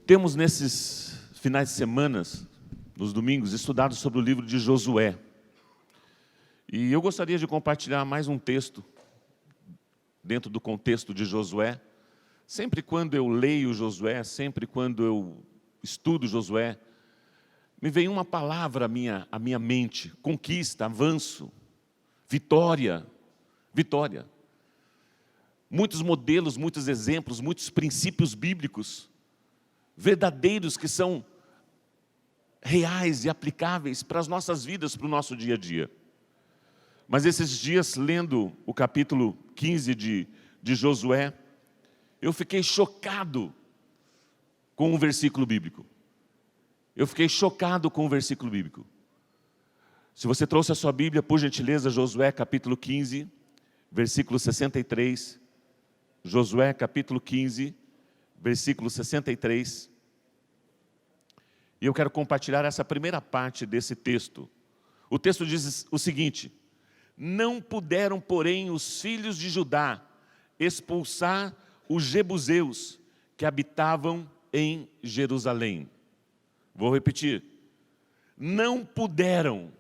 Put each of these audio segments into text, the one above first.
Temos nesses finais de semana, nos domingos, estudado sobre o livro de Josué. E eu gostaria de compartilhar mais um texto dentro do contexto de Josué. Sempre quando eu leio Josué, sempre quando eu estudo Josué, me vem uma palavra à minha mente: conquista, avanço, vitória, vitória. Muitos modelos, muitos exemplos, muitos princípios bíblicos verdadeiros que são reais e aplicáveis para as nossas vidas, para o nosso dia a dia. Mas esses dias, lendo o capítulo 15 de Josué, eu fiquei chocado com um versículo bíblico. Eu fiquei chocado com o versículo bíblico. Se você trouxe a sua Bíblia, por gentileza, Josué capítulo 15, versículo 63. Josué capítulo 15, versículo 63. E eu quero compartilhar essa primeira parte desse texto. O texto diz o seguinte: não puderam, porém, os filhos de Judá expulsar os jebuseus que habitavam em Jerusalém. Vou repetir. Não puderam,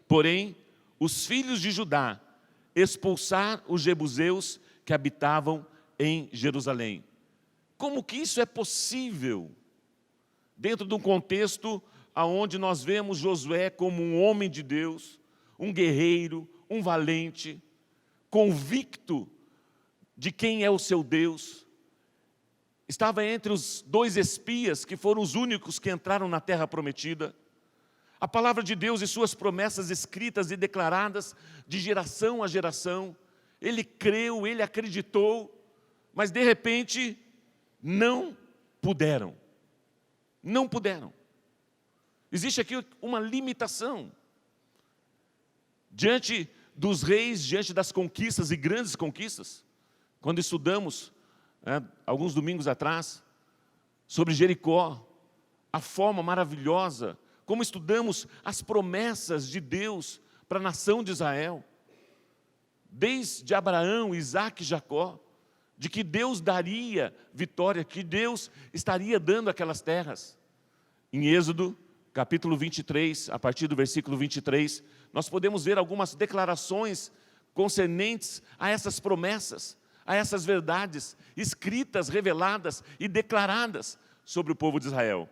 porém, os filhos de Judá expulsar os jebuseus que habitavam em Jerusalém. Como que isso é possível? Dentro de um contexto onde nós vemos Josué como um homem de Deus, um guerreiro, um valente, convicto de quem é o seu Deus. Estava entre os 2 espias que foram os únicos que entraram na terra prometida. A palavra de Deus e suas promessas escritas e declaradas de geração a geração. Ele creu, ele acreditou, mas de repente não puderam. Não puderam. Existe aqui uma limitação. Diante dos reis, diante das conquistas e grandes conquistas, quando estudamos, alguns domingos atrás, sobre Jericó, a forma maravilhosa, como estudamos as promessas de Deus para a nação de Israel, desde Abraão, Isaque e Jacó, de que Deus daria vitória, que Deus estaria dando aquelas terras. Em Êxodo, capítulo 23, a partir do versículo 23, nós podemos ver algumas declarações concernentes a essas promessas, a essas verdades, escritas, reveladas e declaradas sobre o povo de Israel.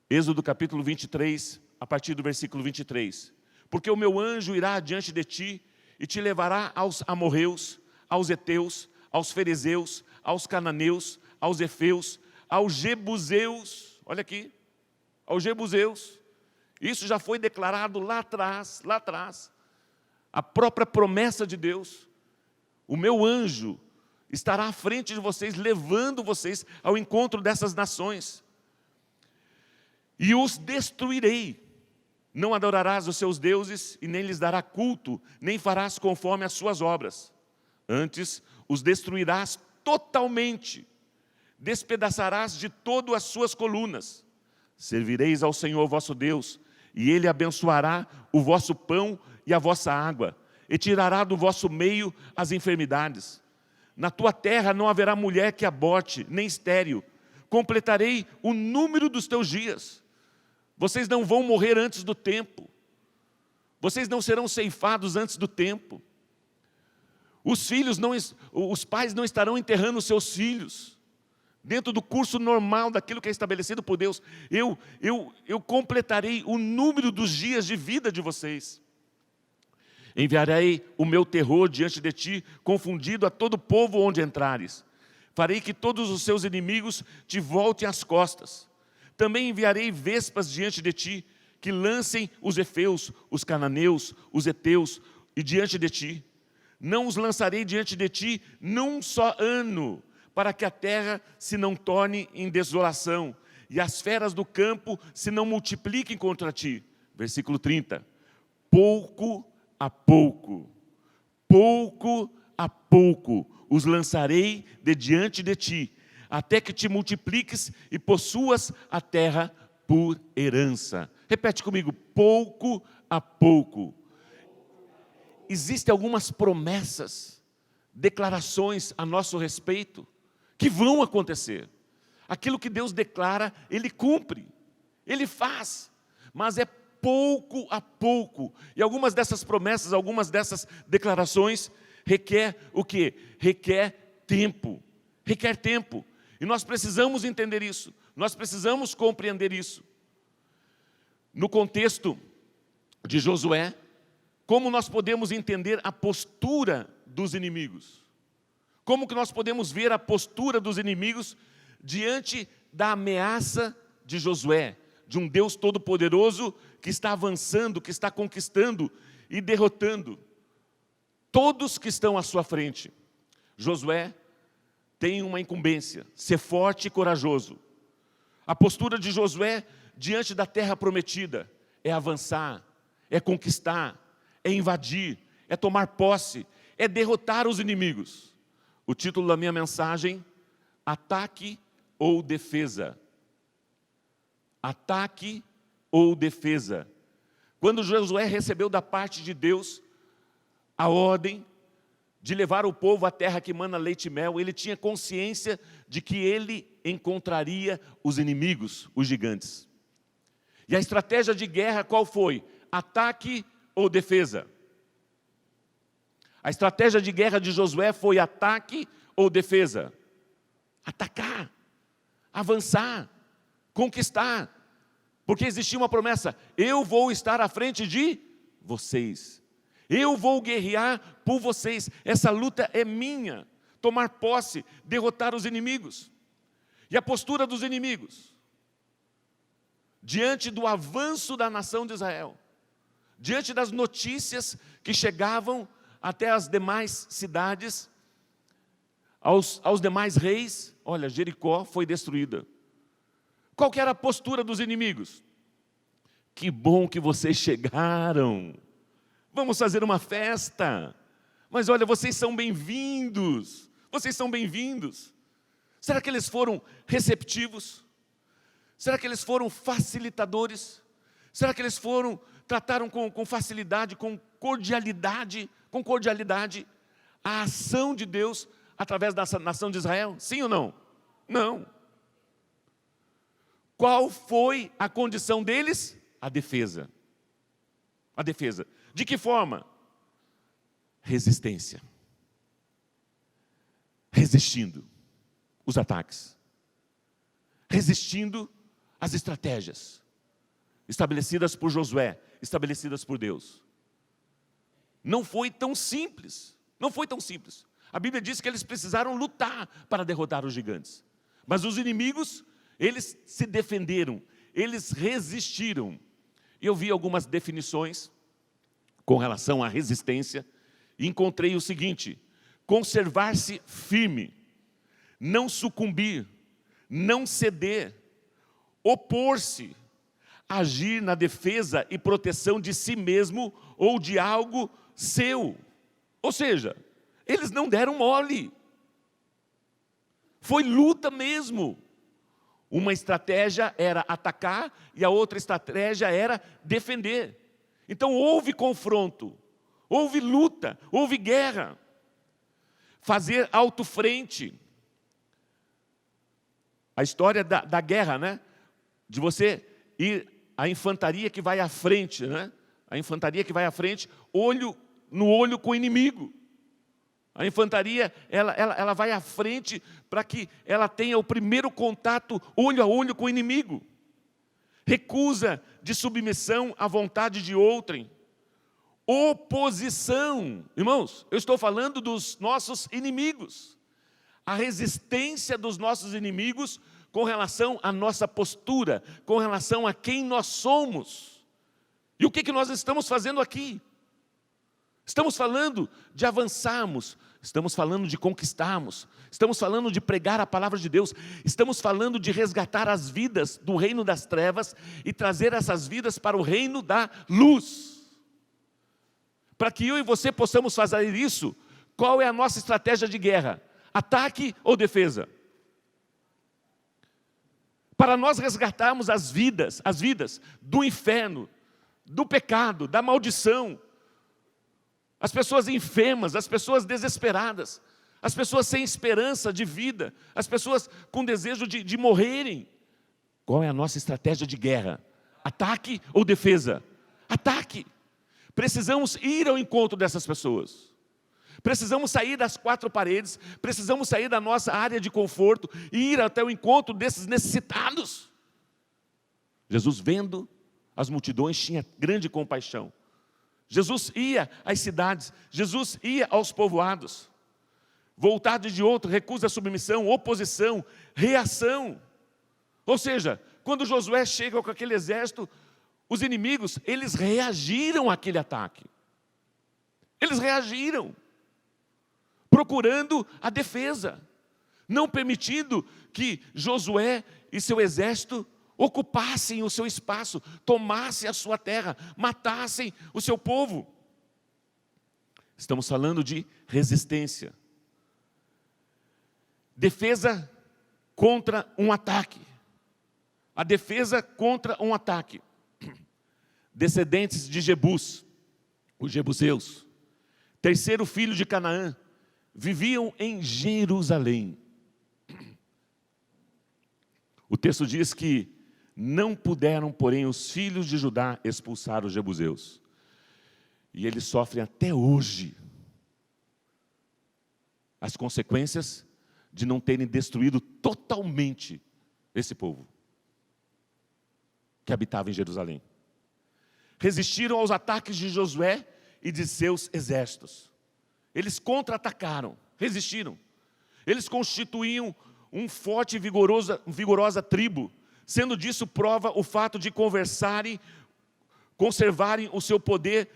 Êxodo, capítulo 23, a partir do versículo 23. Porque o meu anjo irá adiante de ti e te levará aos amorreus, aos heteus, aos ferezeus, aos cananeus, aos efeus, aos jebuseus. Olha aqui, aos jebuseus. Isso já foi declarado lá atrás, lá atrás. A própria promessa de Deus. O meu anjo estará à frente de vocês, levando vocês ao encontro dessas nações. E os destruirei. Não adorarás os seus deuses e nem lhes dará culto, nem farás conforme as suas obras. Antes, os destruirás totalmente. Despedaçarás de todo as suas colunas. Servireis ao Senhor vosso Deus, e Ele abençoará o vosso pão e a vossa água, e tirará do vosso meio as enfermidades. Na tua terra não haverá mulher que aborte, nem estéril. Completarei o número dos teus dias. Vocês não vão morrer antes do tempo. Vocês não serão ceifados antes do tempo. Os pais não estarão enterrando os seus filhos. Dentro do curso normal daquilo que é estabelecido por Deus. Eu completarei o número dos dias de vida de vocês. Enviarei o meu terror diante de ti, confundido a todo povo onde entrares. Farei que todos os seus inimigos te voltem às costas. Também enviarei vespas diante de ti, que lancem os efeus, os cananeus, os heteus, e diante de ti. Não os lançarei diante de ti num só ano, para que a terra se não torne em desolação, e as feras do campo se não multipliquem contra ti. Versículo 30. Pouco a pouco, os lançarei de diante de ti, até que te multipliques e possuas a terra por herança. Repete comigo, pouco a pouco. Existem algumas promessas, declarações a nosso respeito, que vão acontecer. Aquilo que Deus declara, Ele cumpre, Ele faz, mas é pouco a pouco. E algumas dessas promessas, algumas dessas declarações, requer o quê? Requer tempo. Requer tempo. E nós precisamos entender isso. Nós precisamos compreender isso. No contexto de Josué, como nós podemos entender a postura dos inimigos? Como que nós podemos ver a postura dos inimigos diante da ameaça de Josué, de um Deus todo-poderoso que está avançando, que está conquistando e derrotando todos que estão à sua frente? Josué tem uma incumbência, ser forte e corajoso. A postura de Josué diante da terra prometida é avançar, é conquistar, é invadir, é tomar posse, é derrotar os inimigos. O título da minha mensagem: ataque ou defesa. Ataque ou defesa. Quando Josué recebeu da parte de Deus a ordem de levar o povo à terra que mana leite e mel, ele tinha consciência de que ele encontraria os inimigos, os gigantes. E a estratégia de guerra qual foi? Ataque ou defesa? A estratégia de guerra de Josué foi ataque ou defesa? Atacar, avançar, conquistar. Porque existia uma promessa: eu vou estar à frente de vocês. Eu vou guerrear por vocês. Essa luta é minha. Tomar posse, derrotar os inimigos. E a postura dos inimigos diante do avanço da nação de Israel, diante das notícias que chegavam até as demais cidades, aos demais reis. Olha, Jericó foi destruída. Qual que era a postura dos inimigos? Que bom que vocês chegaram. Vamos fazer uma festa. Mas olha, vocês são bem-vindos. Vocês são bem-vindos. Será que eles foram receptivos? Será que eles foram facilitadores? Será que eles trataram com facilidade, com cordialidade a ação de Deus através da nação de Israel? Sim ou não? Não. Qual foi a condição deles? A defesa. A defesa. De que forma? Resistência. Resistindo os ataques. Resistindo as estratégias estabelecidas por Josué, estabelecidas por Deus. Não foi tão simples. Não foi tão simples. A Bíblia diz que eles precisaram lutar para derrotar os gigantes. Mas os inimigos, eles se defenderam, eles resistiram. E eu vi algumas definições com relação à resistência e encontrei o seguinte: conservar-se firme, não sucumbir, não ceder, opor-se, agir na defesa e proteção de si mesmo ou de algo seu. Ou seja, eles não deram mole. Foi luta mesmo. Uma estratégia era atacar e a outra estratégia era defender. Então houve confronto, houve luta, houve guerra. Fazer alto-frente. A história da guerra, né? De você ir, a infantaria que vai à frente, né? A infantaria que vai à frente, olho no olho com o inimigo. A infantaria, ela vai à frente para que ela tenha o primeiro contato olho a olho com o inimigo. Recusa de submissão à vontade de outrem. Oposição. Irmãos, eu estou falando dos nossos inimigos. A resistência dos nossos inimigos com relação à nossa postura, com relação a quem nós somos. E o que nós estamos fazendo aqui? Estamos falando de avançarmos, estamos falando de conquistarmos, estamos falando de pregar a palavra de Deus, estamos falando de resgatar as vidas do reino das trevas e trazer essas vidas para o reino da luz. Para que eu e você possamos fazer isso, qual é a nossa estratégia de guerra? Ataque ou defesa? Para nós resgatarmos as vidas do inferno, do pecado, da maldição, as pessoas enfermas, as pessoas desesperadas, as pessoas sem esperança de vida, as pessoas com desejo de morrerem. Qual é a nossa estratégia de guerra? Ataque ou defesa? Ataque. Precisamos ir ao encontro dessas pessoas. Precisamos sair das quatro paredes, precisamos sair da nossa área de conforto e ir até o encontro desses necessitados. Jesus, vendo as multidões, tinha grande compaixão. Jesus ia às cidades, Jesus ia aos povoados. Vontade de outro, recusa a submissão, oposição, reação. Ou seja, quando Josué chega com aquele exército, os inimigos, eles reagiram àquele ataque. Eles reagiram, procurando a defesa, não permitindo que Josué e seu exército ocupassem o seu espaço, tomassem a sua terra, matassem o seu povo. Estamos falando de resistência. Defesa contra um ataque. A defesa contra um ataque. Descendentes de Jebus, os jebuseus, terceiro filho de Canaã, viviam em Jerusalém. O texto diz que não puderam, porém, os filhos de Judá expulsar os jebuseus. E eles sofrem até hoje as consequências de não terem destruído totalmente esse povo que habitava em Jerusalém. Resistiram aos ataques de Josué e de seus exércitos. Eles contra-atacaram, resistiram. Eles constituíam um forte e vigorosa tribo, sendo disso prova o fato de conservarem o seu poder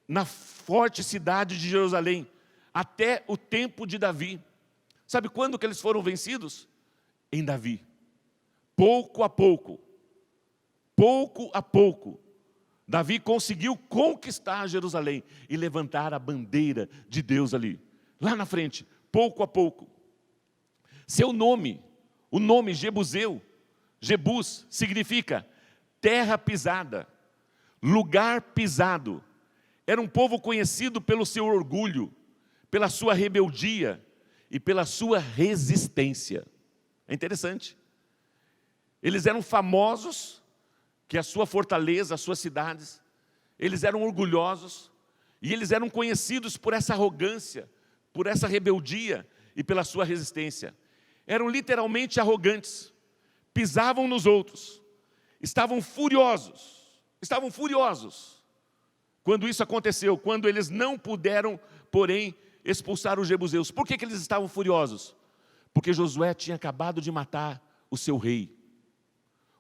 na forte cidade de Jerusalém, até o tempo de Davi. Sabe quando que eles foram vencidos? Em Davi. Pouco a pouco, Davi conseguiu conquistar Jerusalém e levantar a bandeira de Deus ali, lá na frente, pouco a pouco. Seu nome, o nome Jebus, significa terra pisada, lugar pisado. Era um povo conhecido pelo seu orgulho, pela sua rebeldia e pela sua resistência. É interessante. Eles eram famosos, que a sua fortaleza, as suas cidades, eles eram orgulhosos, e eles eram conhecidos por essa arrogância, por essa rebeldia e pela sua resistência. Eram literalmente arrogantes, pisavam nos outros, estavam furiosos. Quando isso aconteceu, quando eles não puderam, porém, expulsar os jebuseus. Por que eles estavam furiosos? Porque Josué tinha acabado de matar o seu rei,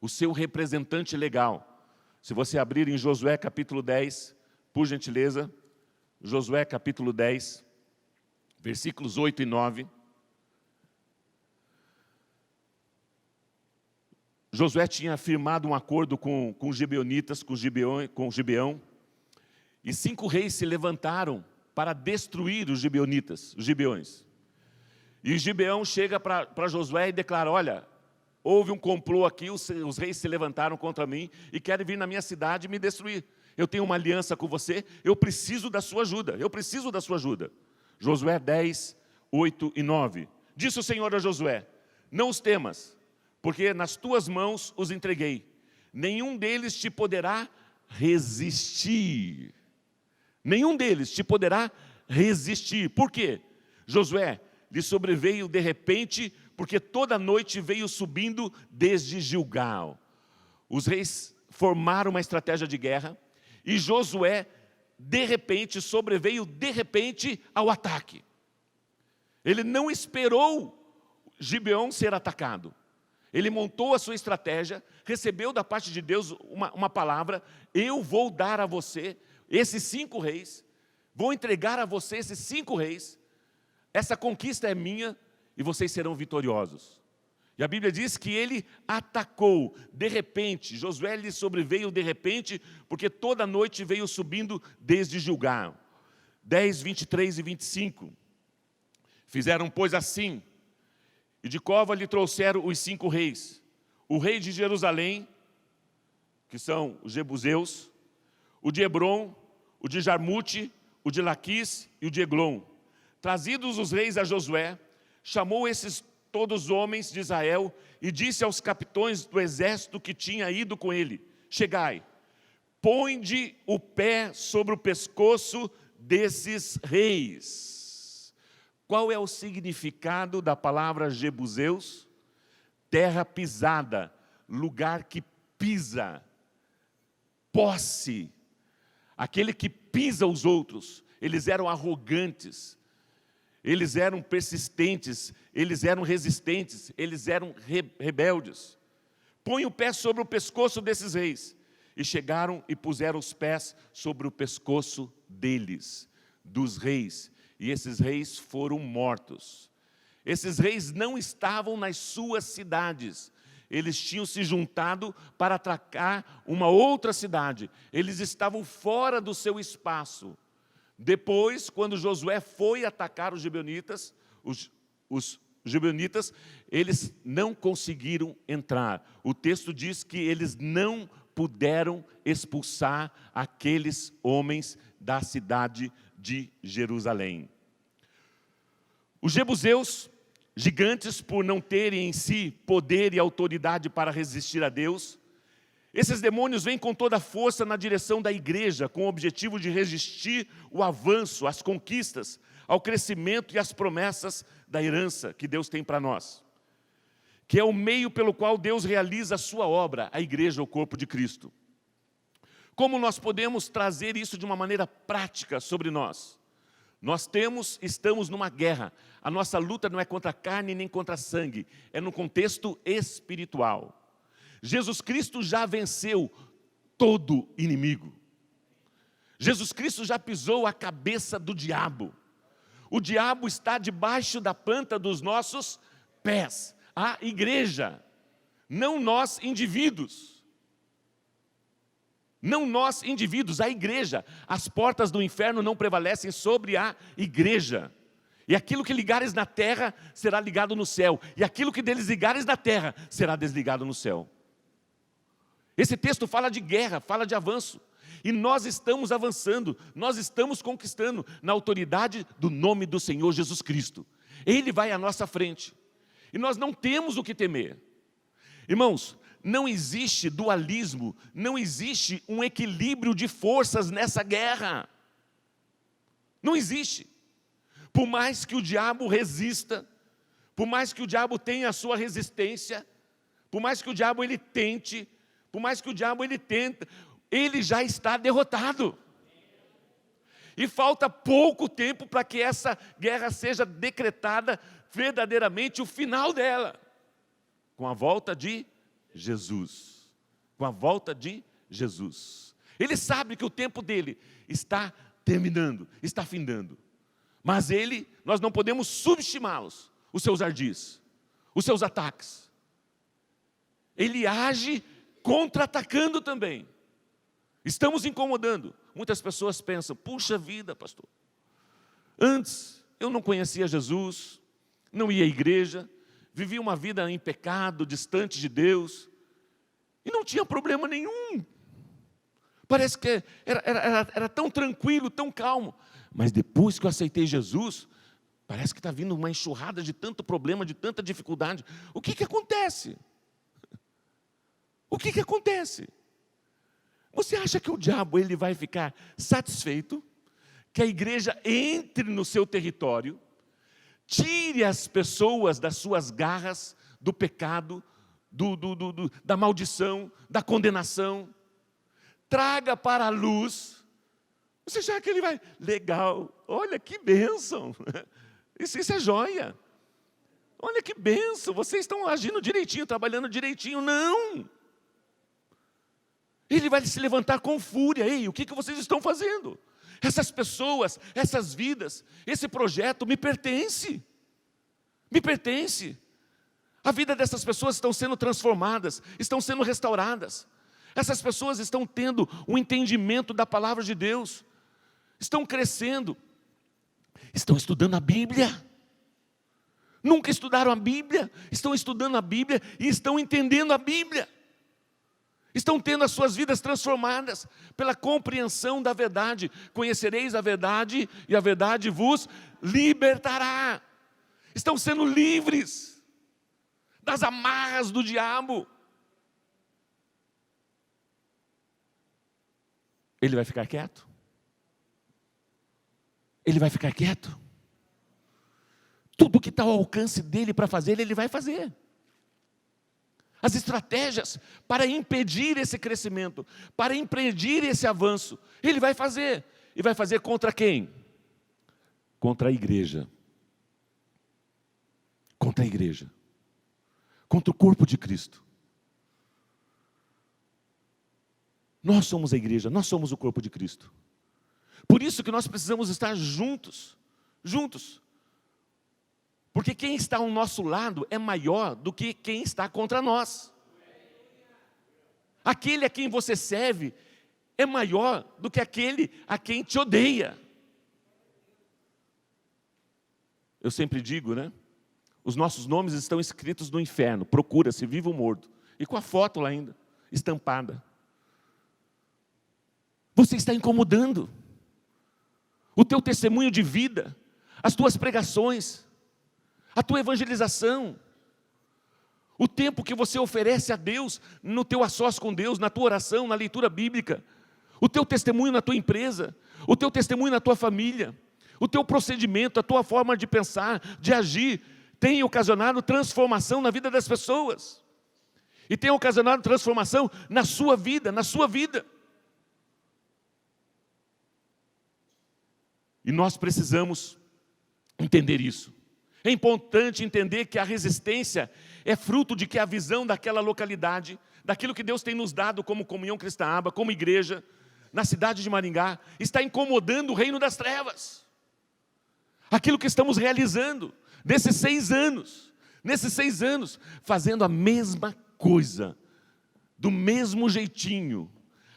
o seu representante legal. Se você abrir em Josué capítulo 10, por gentileza, Josué capítulo 10, versículos 8 e 9. Josué tinha firmado um acordo com os gibeonitas, com Gibeão, e 5 reis se levantaram para destruir os gibeões. E Gibeão chega para Josué e declara: olha, houve um complô aqui, os reis se levantaram contra mim e querem vir na minha cidade e me destruir. Eu tenho uma aliança com você, eu preciso da sua ajuda, Josué 10, 8 e 9. Disse o Senhor a Josué: não os temas, porque nas tuas mãos os entreguei. Nenhum deles te poderá resistir. Por quê? Josué, lhe sobreveio de repente, porque toda noite veio subindo desde Gilgal. Os reis formaram uma estratégia de guerra, e Josué, sobreveio ao ataque. Ele não esperou Gibeão ser atacado. Ele montou a sua estratégia, recebeu da parte de Deus uma palavra: eu vou dar a você esses 5 reis, vou entregar a você esses 5 reis, essa conquista é minha e vocês serão vitoriosos. E a Bíblia diz que ele atacou de repente. Josué lhe sobreveio de repente, porque toda noite veio subindo desde Gilgal. 10, 23 e 25. Fizeram, pois, assim, e de cova lhe trouxeram os 5 reis. O rei de Jerusalém, que são os jebuseus, o de Hebron, o de Jarmute, o de Laquis e o de Eglon. Trazidos os reis a Josué, chamou esses todos os homens de Israel e disse aos capitões do exército que tinha ido com ele: chegai, ponde o pé sobre o pescoço desses reis. Qual é o significado da palavra Jebuseus? Terra pisada, lugar que pisa, posse. Aquele que pisa os outros. Eles eram arrogantes, eles eram persistentes, eles eram resistentes, eles eram rebeldes. Põe o pé sobre o pescoço desses reis. E chegaram e puseram os pés sobre o pescoço deles, dos reis. E esses reis foram mortos. Esses reis não estavam nas suas cidades. Eles tinham se juntado para atacar uma outra cidade. Eles estavam fora do seu espaço. Depois, quando Josué foi atacar os gibeonitas, os gibeonitas, eles não conseguiram entrar. O texto diz que eles não puderam expulsar aqueles homens da cidade de Jerusalém. Os jebuseus, gigantes por não terem em si poder e autoridade para resistir a Deus, esses demônios vêm com toda a força na direção da igreja, com o objetivo de resistir o avanço, as conquistas, ao crescimento e às promessas da herança que Deus tem para nós, que é o meio pelo qual Deus realiza a sua obra, a igreja, o corpo de Cristo. Como nós podemos trazer isso de uma maneira prática sobre nós? Nós estamos numa guerra. A nossa luta não é contra a carne nem contra a sangue, é no contexto espiritual. Jesus Cristo já venceu todo inimigo. Jesus Cristo já pisou a cabeça do diabo. O diabo está debaixo da planta dos nossos pés. A igreja, não nós indivíduos. Não nós indivíduos, a igreja. As portas do inferno não prevalecem sobre a igreja. E aquilo que ligares na terra será ligado no céu. E aquilo que desligares na terra será desligado no céu. Esse texto fala de guerra, fala de avanço. E nós estamos avançando, nós estamos conquistando na autoridade do nome do Senhor Jesus Cristo. Ele vai à nossa frente. E nós não temos o que temer. Irmãos, não existe dualismo, não existe um equilíbrio de forças nessa guerra. Não existe. Por mais que o diabo resista, por mais que o diabo tenha a sua resistência, por mais que o diabo ele tente, por mais que o diabo ele tenta, ele já está derrotado. E falta pouco tempo para que essa guerra seja decretada verdadeiramente o final dela. Com a volta de Jesus. Com a volta de Jesus. Ele sabe que o tempo dele está terminando, está findando. Mas nós não podemos subestimá-los, os seus ardis, os seus ataques. Ele age contra-atacando também. Estamos incomodando. Muitas pessoas pensam, puxa vida, pastor. Antes eu não conhecia Jesus, não ia à igreja, vivia uma vida em pecado, distante de Deus, e não tinha problema nenhum. Parece que era tão tranquilo, tão calmo. Mas depois que eu aceitei Jesus, parece que está vindo uma enxurrada de tanto problema, de tanta dificuldade. O que acontece? O que acontece? Você acha que o diabo ele vai ficar satisfeito que a igreja entre no seu território, tire as pessoas das suas garras, do pecado, da maldição, da condenação, traga para a luz? Você acha que ele vai, legal, olha que bênção, isso é joia, olha que bênção, vocês estão agindo direitinho, trabalhando direitinho. Não! Ele vai se levantar com fúria. Ei, o que vocês estão fazendo? Essas pessoas, essas vidas, esse projeto me pertence. Me pertence. A vida dessas pessoas estão sendo transformadas, estão sendo restauradas. Essas pessoas estão tendo um entendimento da palavra de Deus. Estão crescendo. Estão estudando a Bíblia. Nunca estudaram a Bíblia. Estão estudando a Bíblia e estão entendendo a Bíblia. Estão tendo as suas vidas transformadas pela compreensão da verdade. Conhecereis a verdade e a verdade vos libertará. Estão sendo livres das amarras do diabo. Ele vai ficar quieto? Ele vai ficar quieto? Tudo que está ao alcance dele para fazer, ele vai fazer. As estratégias para impedir esse crescimento, para impedir esse avanço, ele vai fazer. E vai fazer contra quem? Contra a igreja. Contra a igreja. Contra o corpo de Cristo. Nós somos a igreja, nós somos o corpo de Cristo. Por isso que nós precisamos estar juntos. Juntos. Porque quem está ao nosso lado é maior do que quem está contra nós. Aquele a quem você serve é maior do que aquele a quem te odeia. Eu sempre digo, né? Os nossos nomes estão escritos no inferno. Procura-se, vivo ou morto. E com a foto lá ainda, estampada. Você está incomodando. O teu testemunho de vida, as tuas pregações, a tua evangelização, o tempo que você oferece a Deus no teu a sós com Deus, na tua oração, na leitura bíblica, o teu testemunho na tua empresa, o teu testemunho na tua família, o teu procedimento, a tua forma de pensar, de agir, tem ocasionado transformação na vida das pessoas. E tem ocasionado transformação na sua vida, na sua vida. E nós precisamos entender isso. É importante entender que a resistência é fruto de que a visão daquela localidade, daquilo que Deus tem nos dado como Comunhão Cristaaba, como igreja, na cidade de Maringá, está incomodando o reino das trevas. Aquilo que estamos realizando nesses 6 anos, fazendo a mesma coisa, do mesmo jeitinho,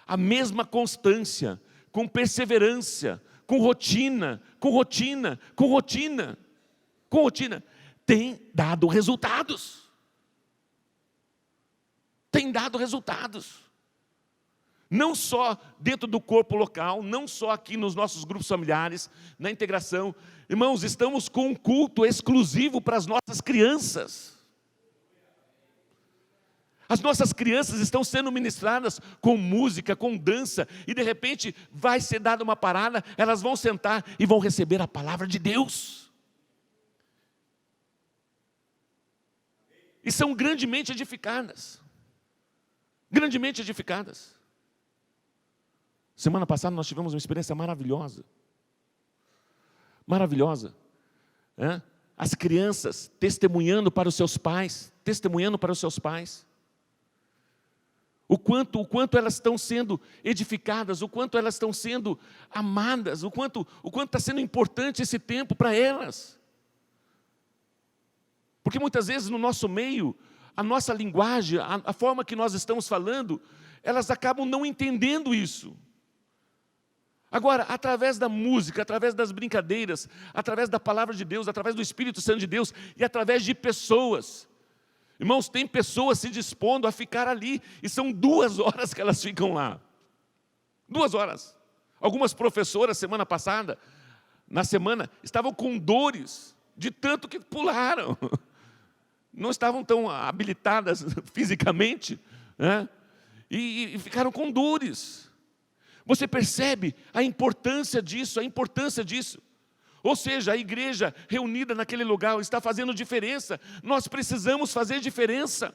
a mesma constância, com perseverança, com rotina, tem dado resultados. Tem dado resultados. Não só dentro do corpo local, não só aqui nos nossos grupos familiares, na integração. Irmãos, estamos com um culto exclusivo para as nossas crianças. As nossas crianças estão sendo ministradas com música, com dança, e de repente vai ser dada uma parada, elas vão sentar e vão receber a palavra de Deus. E são grandemente edificadas. Grandemente edificadas. Semana passada nós tivemos uma experiência maravilhosa. Maravilhosa. As crianças testemunhando para os seus pais, O quanto elas estão sendo edificadas, o quanto elas estão sendo amadas, o quanto está sendo importante esse tempo para elas. Porque muitas vezes no nosso meio, a nossa linguagem, a forma que nós estamos falando, elas acabam não entendendo isso. Agora, através da música, através das brincadeiras, através da palavra de Deus, através do Espírito Santo de Deus e através de pessoas. Irmãos, tem pessoas se dispondo a ficar ali, e são 2 horas que elas ficam lá. 2 horas. Algumas professoras, semana passada, na semana, estavam com dores, de tanto que pularam. Não estavam tão habilitadas fisicamente, né? E ficaram com dores. Você percebe a importância disso, Ou seja, a igreja reunida naquele lugar está fazendo diferença. Nós precisamos fazer diferença.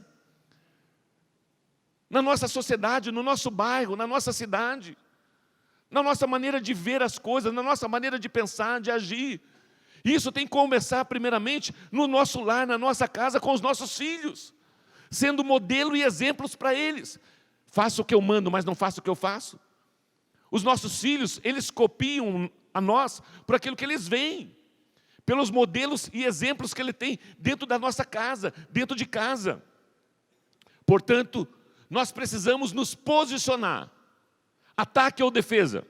Na nossa sociedade, no nosso bairro, na nossa cidade. Na nossa maneira de ver as coisas, na nossa maneira de pensar, de agir. Isso tem que começar primeiramente no nosso lar, na nossa casa, com os nossos filhos. Sendo modelo e exemplos para eles. Faço o que eu mando, mas não faço o que eu faço. Os nossos filhos, eles copiam a nós por aquilo que eles veem, pelos modelos e exemplos que ele tem dentro da nossa casa, dentro de casa. Portanto, nós precisamos nos posicionar. Ataque ou defesa?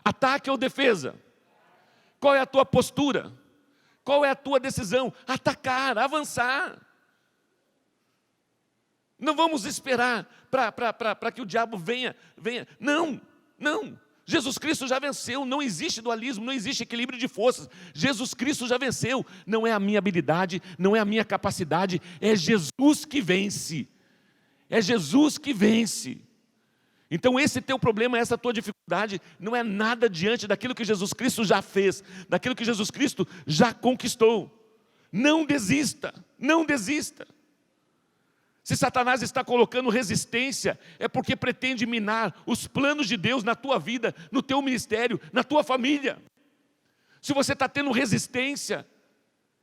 Ataque ou defesa? Qual é a tua postura? Qual é a tua decisão? Atacar, avançar. Não vamos esperar para que o diabo venha. Não. Jesus Cristo já venceu, não existe dualismo, não existe equilíbrio de forças. Jesus Cristo já venceu, não é a minha habilidade, não é a minha capacidade, é Jesus que vence. É Jesus que vence. Então esse teu problema, essa tua dificuldade, não é nada diante daquilo que Jesus Cristo já fez, daquilo que Jesus Cristo já conquistou. Não desista, não desista. Se Satanás está colocando resistência, é porque pretende minar os planos de Deus na tua vida, no teu ministério, na tua família. Se você está tendo resistência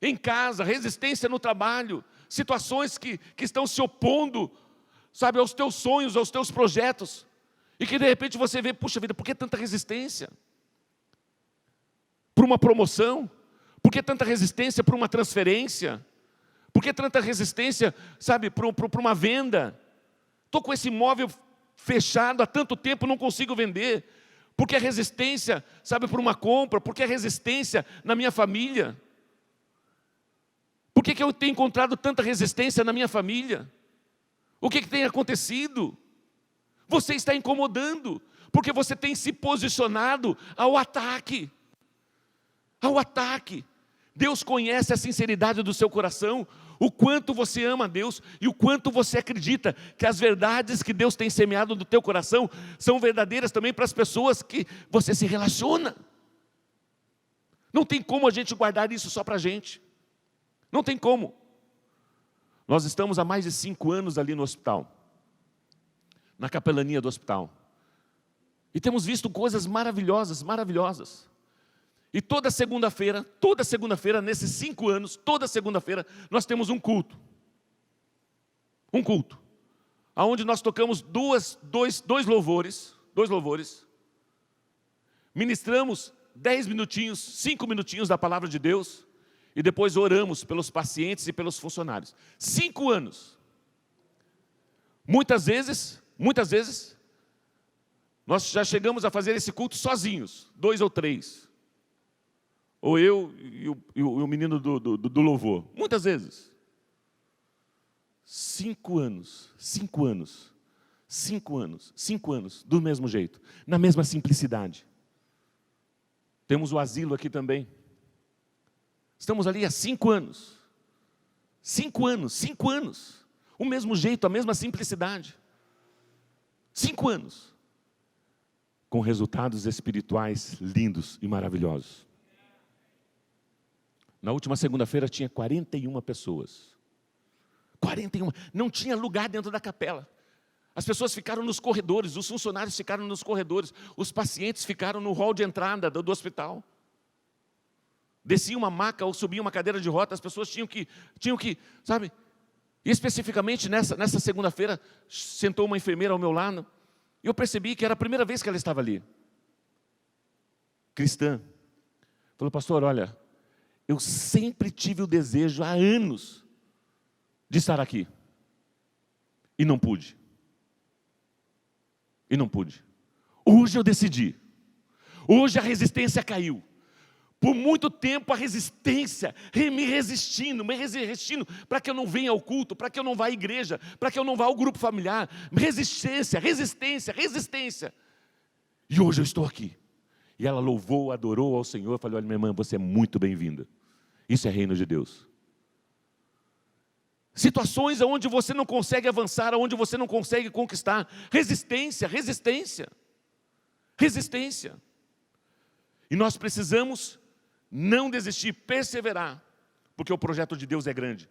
em casa, resistência no trabalho, situações que estão se opondo, sabe, aos teus sonhos, aos teus projetos, e que de repente você vê, puxa vida, por que tanta resistência? Por uma promoção? Por que tanta resistência por uma transferência? Por que tanta resistência, sabe, para uma venda? Estou com esse imóvel fechado há tanto tempo, não consigo vender. Por que a resistência, sabe, por uma compra? Por que a resistência na minha família? Por que eu tenho encontrado tanta resistência na minha família? O que tem acontecido? Você está incomodando, porque você tem se posicionado ao ataque. Ao ataque. Deus conhece a sinceridade do seu coração, o quanto você ama a Deus e o quanto você acredita que as verdades que Deus tem semeado no teu coração são verdadeiras também para as pessoas que você se relaciona. Não tem como a gente guardar isso só para a gente. Não tem como. Nós estamos há mais de 5 anos ali no hospital, na capelania do hospital. E temos visto coisas maravilhosas, maravilhosas. E toda segunda-feira, nesses 5 anos, toda segunda-feira, nós temos um culto. Um culto. Onde nós tocamos dois louvores. Ministramos 10 minutinhos, 5 minutinhos da palavra de Deus. E depois oramos pelos pacientes e pelos funcionários. 5 anos. Muitas vezes, nós já chegamos a fazer esse culto sozinhos, 2 ou 3. Ou eu e o menino do louvor. Muitas vezes. 5 anos, 5 anos, 5 anos, 5 anos, do mesmo jeito, na mesma simplicidade. Temos o asilo aqui também. Estamos ali há 5 anos. 5 anos, 5 anos. O mesmo jeito, a mesma simplicidade. 5 anos. Com resultados espirituais lindos e maravilhosos. Na última segunda-feira tinha 41 pessoas. 41. Não tinha lugar dentro da capela. As pessoas ficaram nos corredores, os funcionários ficaram nos corredores, os pacientes ficaram no hall de entrada do hospital. Descia uma maca ou subia uma cadeira de roda, as pessoas tinham que, sabe? E especificamente nessa segunda-feira, sentou uma enfermeira ao meu lado, e eu percebi que era a primeira vez que ela estava ali. Cristã. Falou, pastor, olha, eu sempre tive o desejo, há anos, de estar aqui. E não pude. E não pude. Hoje eu decidi. Hoje a resistência caiu. Por muito tempo a resistência, me resistindo, para que eu não venha ao culto, para que eu não vá à igreja, para que eu não vá ao grupo familiar. Resistência. E hoje eu estou aqui. E ela louvou, adorou ao Senhor, falou, olha minha irmã, você é muito bem-vinda. Isso é reino de Deus. Situações onde você não consegue avançar, onde você não consegue conquistar. Resistência. E nós precisamos não desistir, perseverar, porque o projeto de Deus é grande.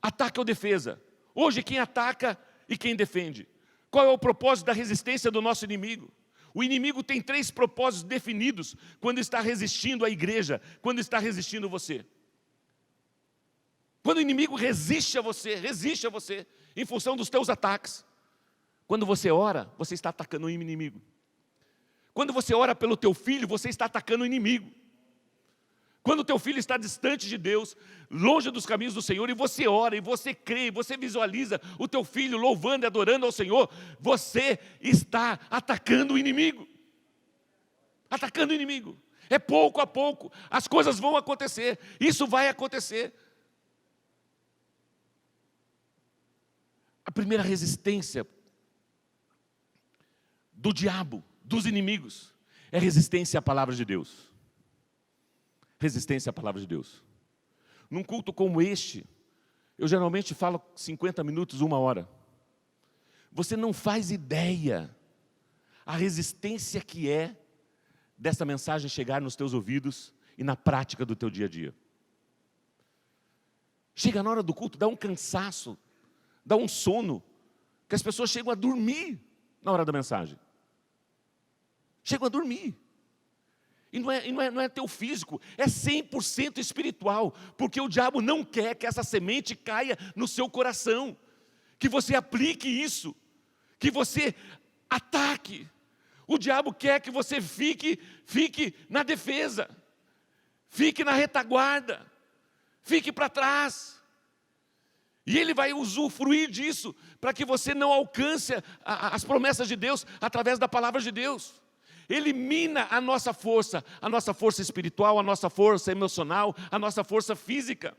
Ataque ou defesa? Hoje quem ataca e quem defende? Qual é o propósito da resistência do nosso inimigo? O inimigo tem 3 propósitos definidos quando está resistindo à igreja, quando está resistindo você. Quando o inimigo resiste a você, em função dos teus ataques. Quando você ora, você está atacando o inimigo. Quando você ora pelo teu filho, você está atacando o inimigo. Quando o teu filho está distante de Deus, longe dos caminhos do Senhor, e você ora, e você crê, e você visualiza o teu filho louvando e adorando ao Senhor, você está atacando o inimigo. Atacando o inimigo. É pouco a pouco, as coisas vão acontecer, isso vai acontecer. A primeira resistência do diabo, dos inimigos, é resistência à palavra de Deus. Resistência à palavra de Deus. Num culto como este, eu geralmente falo 50 minutos, 1 hora. Você não faz ideia a resistência que é dessa mensagem chegar nos teus ouvidos e na prática do teu dia a dia. Chega na hora do culto, dá um cansaço, dá um sono, que as pessoas chegam a dormir na hora da mensagem. Chegam a dormir. E não é teu físico, é 100% espiritual, porque o diabo não quer que essa semente caia no seu coração, que você aplique isso, que você ataque. O diabo quer que você fique na defesa, fique na retaguarda, fique para trás. E ele vai usufruir disso, para que você não alcance as promessas de Deus, através da palavra de Deus. Ele mina a nossa força espiritual, a nossa força emocional, a nossa força física.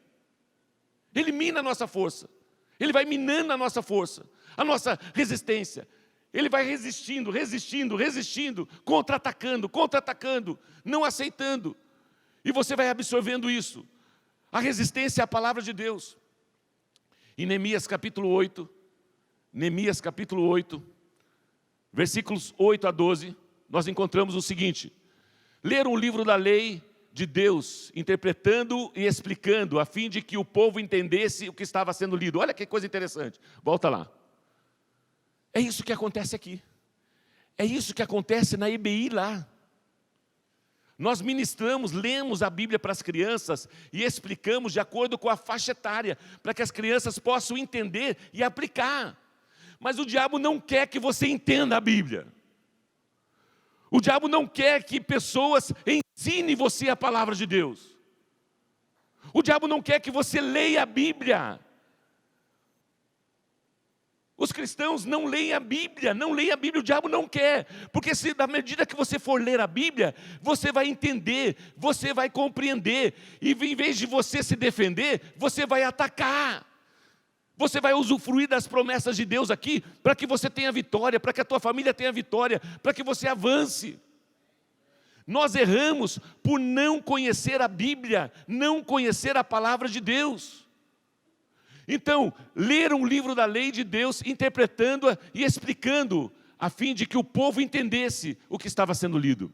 Ele mina a nossa força. Ele vai minando a nossa força, a nossa resistência. Ele vai resistindo, contra-atacando, não aceitando. E você vai absorvendo isso. A resistência à palavra de Deus. Em Neemias capítulo 8, versículos 8 a 12, nós encontramos o seguinte: leram o livro da lei de Deus, interpretando e explicando, a fim de que o povo entendesse o que estava sendo lido. Olha que coisa interessante, volta lá. É isso que acontece aqui, é isso que acontece na EBI lá. Nós ministramos, lemos a Bíblia para as crianças e explicamos de acordo com a faixa etária, para que as crianças possam entender e aplicar. Mas o diabo não quer que você entenda a Bíblia. O diabo não quer que pessoas ensinem você a palavra de Deus. O diabo não quer que você leia a Bíblia. Os cristãos não leem a Bíblia, o diabo não quer. Porque se na medida que você for ler a Bíblia, você vai entender, você vai compreender. E em vez de você se defender, você vai atacar. Você vai usufruir das promessas de Deus aqui, para que você tenha vitória, para que a tua família tenha vitória, para que você avance. Nós erramos por não conhecer a Bíblia, não conhecer a palavra de Deus. Então, leram o livro da lei de Deus, interpretando-a e explicando, a fim de que o povo entendesse o que estava sendo lido.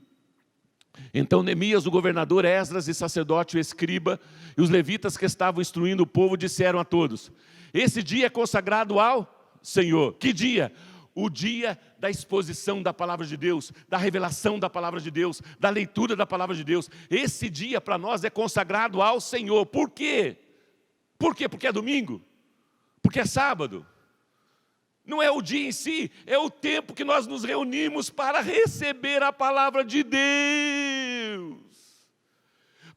Então Neemias, o governador, Esdras, e sacerdote, o escriba, e os levitas que estavam instruindo o povo, disseram a todos: esse dia é consagrado ao Senhor. Que dia? O dia da exposição da palavra de Deus, da revelação da palavra de Deus, da leitura da palavra de Deus. Esse dia para nós é consagrado ao Senhor. Por quê? Por quê? Porque é domingo? Porque é sábado? Não é o dia em si, é o tempo que nós nos reunimos para receber a palavra de Deus,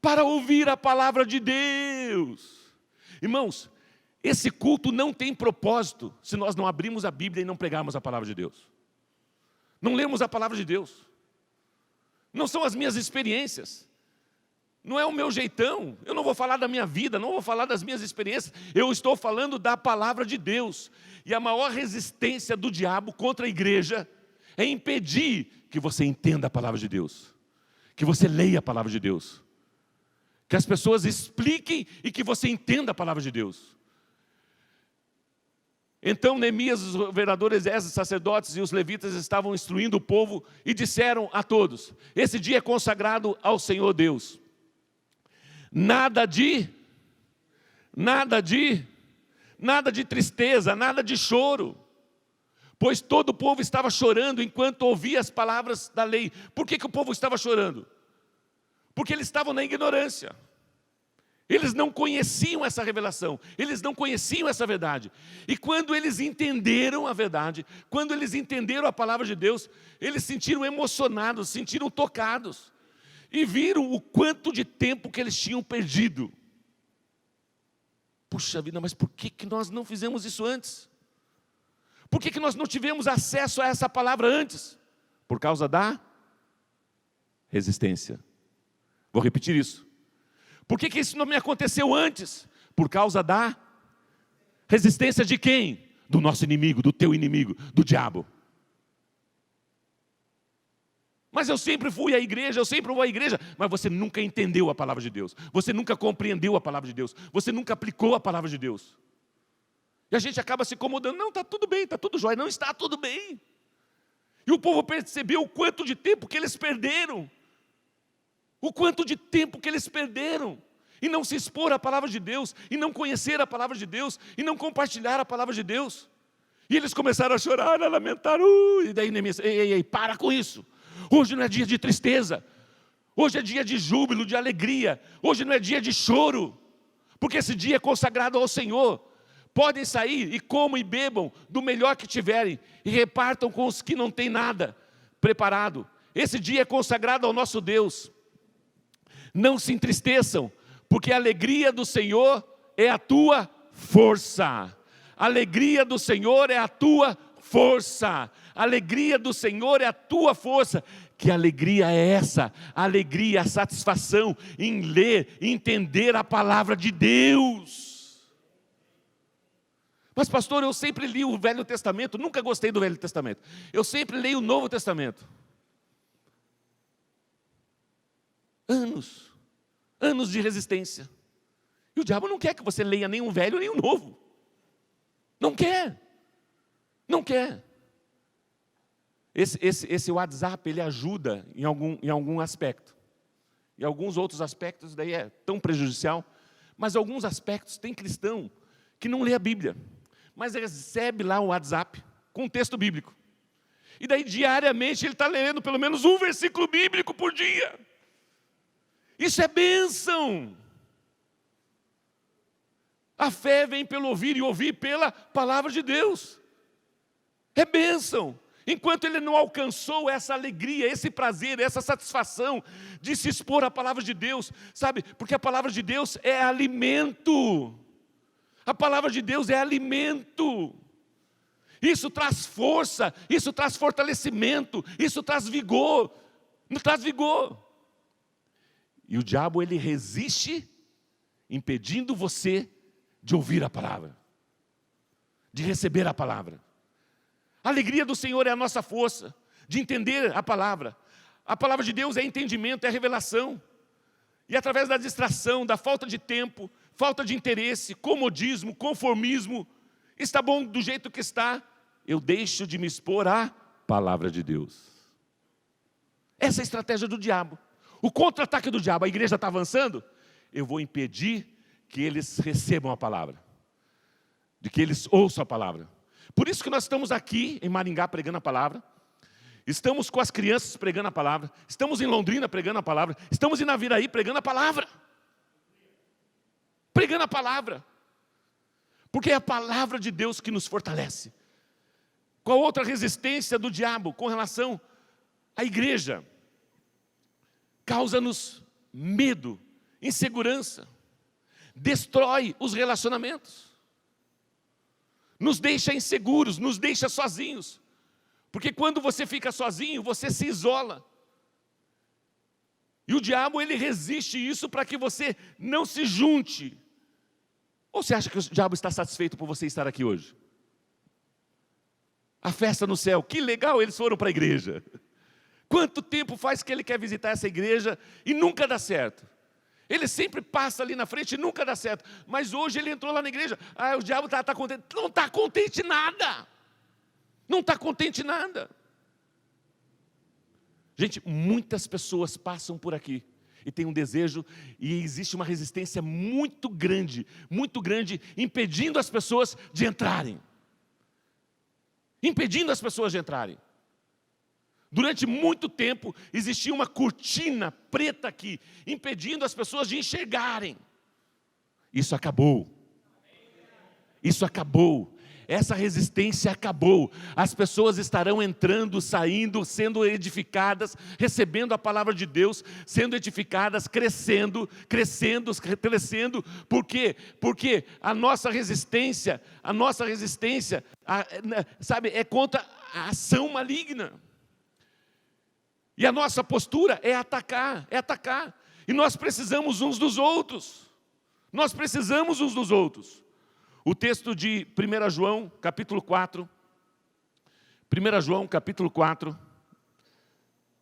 para ouvir a palavra de Deus. Irmãos, esse culto não tem propósito se nós não abrirmos a Bíblia e não pregarmos a palavra de Deus. Não lemos a palavra de Deus. Não são as minhas experiências. Não é o meu jeitão, eu não vou falar da minha vida, não vou falar das minhas experiências, eu estou falando da palavra de Deus. E a maior resistência do diabo contra a igreja é impedir que você entenda a palavra de Deus, que você leia a palavra de Deus, que as pessoas expliquem e que você entenda a palavra de Deus. Então Neemias, os governadores, Esdras, os sacerdotes e os levitas estavam instruindo o povo e disseram a todos: esse dia é consagrado ao Senhor Deus. Nada de tristeza, nada de choro, pois todo o povo estava chorando enquanto ouvia as palavras da lei. Por que o povo estava chorando? Porque eles estavam na ignorância. Eles não conheciam essa revelação, eles não conheciam essa verdade. E quando eles entenderam a verdade, quando eles entenderam a palavra de Deus, eles se sentiram emocionados, se sentiram tocados. E viram o quanto de tempo que eles tinham perdido. Puxa vida, mas por que nós não fizemos isso antes? Por que nós não tivemos acesso a essa palavra antes? Por causa da resistência. Vou repetir isso. Por que isso não me aconteceu antes? Por causa da resistência de quem? Do nosso inimigo, do teu inimigo, do diabo. Mas eu sempre fui à igreja, eu sempre vou à igreja. Mas você nunca entendeu a palavra de Deus. Você nunca compreendeu a palavra de Deus. Você nunca aplicou a palavra de Deus. E a gente acaba se incomodando. Não, está tudo bem, está tudo jóia. Não está tudo bem. E o povo percebeu o quanto de tempo que eles perderam. O quanto de tempo que eles perderam. E não se expor à palavra de Deus. E não conhecer a palavra de Deus. E não compartilhar a palavra de Deus. E eles começaram a chorar, a lamentar. E daí Neemias, ei, para com isso. Hoje não é dia de tristeza. Hoje é dia de júbilo, de alegria. Hoje não é dia de choro. Porque esse dia é consagrado ao Senhor. Podem sair e comam e bebam do melhor que tiverem. E repartam com os que não têm nada preparado. Esse dia é consagrado ao nosso Deus. Não se entristeçam, porque a alegria do Senhor é a tua força. A alegria do Senhor é a tua força. A alegria do Senhor é a tua força. Que alegria é essa? A alegria, a satisfação em ler e entender a palavra de Deus. Mas pastor, eu sempre li o Velho Testamento, nunca gostei do Velho Testamento. Eu sempre leio o Novo Testamento. Anos de resistência. E o diabo não quer que você leia nem o Velho nem o Novo. Não quer. Esse WhatsApp, ele ajuda em algum aspecto. Em alguns outros aspectos, daí é tão prejudicial. Mas em alguns aspectos, tem cristão que não lê a Bíblia, mas recebe lá o WhatsApp com um texto bíblico. E daí, diariamente, ele está lendo pelo menos um versículo bíblico por dia. Isso é bênção. A fé vem pelo ouvir e ouvir pela palavra de Deus. É bênção. Enquanto ele não alcançou essa alegria, esse prazer, essa satisfação de se expor à palavra de Deus, sabe? Porque a palavra de Deus é alimento. A palavra de Deus é alimento. Isso traz força, isso traz fortalecimento, isso traz vigor. Traz vigor. E o diabo, ele resiste, impedindo você de ouvir a palavra, de receber a palavra. A alegria do Senhor é a nossa força de entender a palavra. A palavra de Deus é entendimento, é revelação. E através da distração, da falta de tempo, falta de interesse, comodismo, conformismo, está bom do jeito que está, eu deixo de me expor à palavra de Deus. Essa é a estratégia do diabo. O contra-ataque do diabo, a igreja está avançando, eu vou impedir que eles recebam a palavra, de que eles ouçam a palavra. Por isso que nós estamos aqui em Maringá pregando a palavra, estamos com as crianças pregando a palavra, estamos em Londrina pregando a palavra, estamos em Naviraí pregando a palavra. Pregando a palavra. Porque é a palavra de Deus que nos fortalece. Qual outra resistência do diabo com relação à igreja? Causa-nos medo, insegurança, destrói os relacionamentos, nos deixa inseguros, nos deixa sozinhos, porque quando você fica sozinho, você se isola, e o diabo, ele resiste isso para que você não se junte. Ou você acha que o diabo está satisfeito por você estar aqui hoje? A festa no céu, que legal, eles foram para a igreja. Quanto tempo faz que ele quer visitar essa igreja e nunca dá certo? Ele sempre passa ali na frente e nunca dá certo. Mas hoje ele entrou lá na igreja. O diabo está contente. Não está contente nada. Não está contente nada. Gente, muitas pessoas passam por aqui e têm um desejo, e existe uma resistência muito grande, impedindo as pessoas de entrarem. Impedindo as pessoas de entrarem. Durante muito tempo, existia uma cortina preta aqui, impedindo as pessoas de enxergarem. Isso acabou. Isso acabou. Essa resistência acabou. As pessoas estarão entrando, saindo, sendo edificadas, recebendo a palavra de Deus, sendo edificadas, crescendo. Por quê? Porque a nossa resistência, sabe, é contra a ação maligna. E a nossa postura é atacar. E nós precisamos uns dos outros. O texto de 1 João, capítulo 4,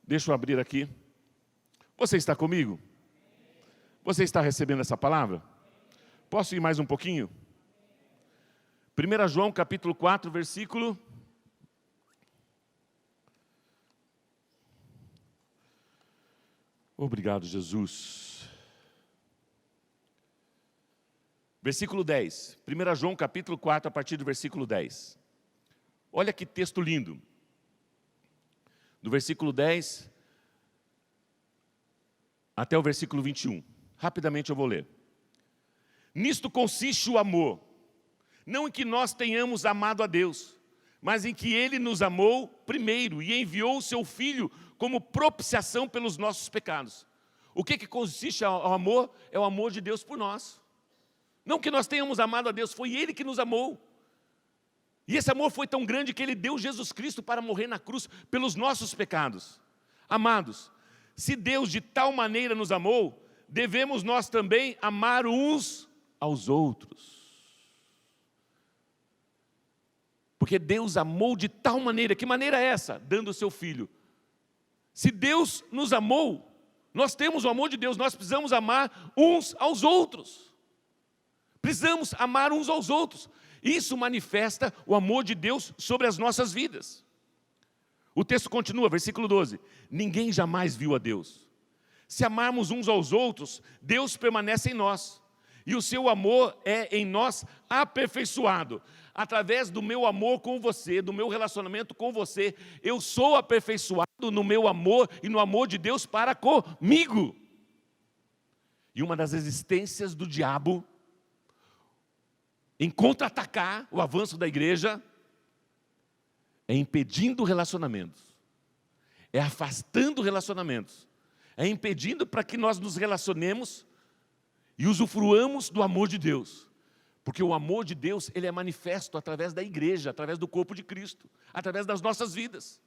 Deixa eu abrir aqui. Você está comigo? Você está recebendo essa palavra? Posso ir mais um pouquinho? 1 João capítulo 4, versículo... Obrigado, Jesus. Versículo 10. 1 João capítulo 4, a partir do versículo 10. Olha que texto lindo. Do versículo 10 até o versículo 21. Rapidamente eu vou ler. Nisto consiste o amor, não em que nós tenhamos amado a Deus, mas em que Ele nos amou primeiro e enviou o Seu Filho como propiciação pelos nossos pecados. O que consiste o amor? É o amor de Deus por nós. Não que nós tenhamos amado a Deus, foi Ele que nos amou. E esse amor foi tão grande que Ele deu Jesus Cristo para morrer na cruz pelos nossos pecados. Amados, se Deus de tal maneira nos amou, devemos nós também amar uns aos outros. Porque Deus amou de tal maneira, que maneira é essa? Dando o seu Filho. Se Deus nos amou, nós temos o amor de Deus, nós precisamos amar uns aos outros. Precisamos amar uns aos outros. Isso manifesta o amor de Deus sobre as nossas vidas. O texto continua, versículo 12. Ninguém jamais viu a Deus. Se amarmos uns aos outros, Deus permanece em nós. E o seu amor é em nós aperfeiçoado. Através do meu amor com você, do meu relacionamento com você, eu sou aperfeiçoado no meu amor e no amor de Deus para comigo. E uma das resistências do diabo em contra-atacar o avanço da igreja é impedindo relacionamentos, é afastando relacionamentos, é impedindo para que nós nos relacionemos e usufruamos do amor de Deus. Porque o amor de Deus, ele é manifesto através da igreja, através do corpo de Cristo, através das nossas vidas,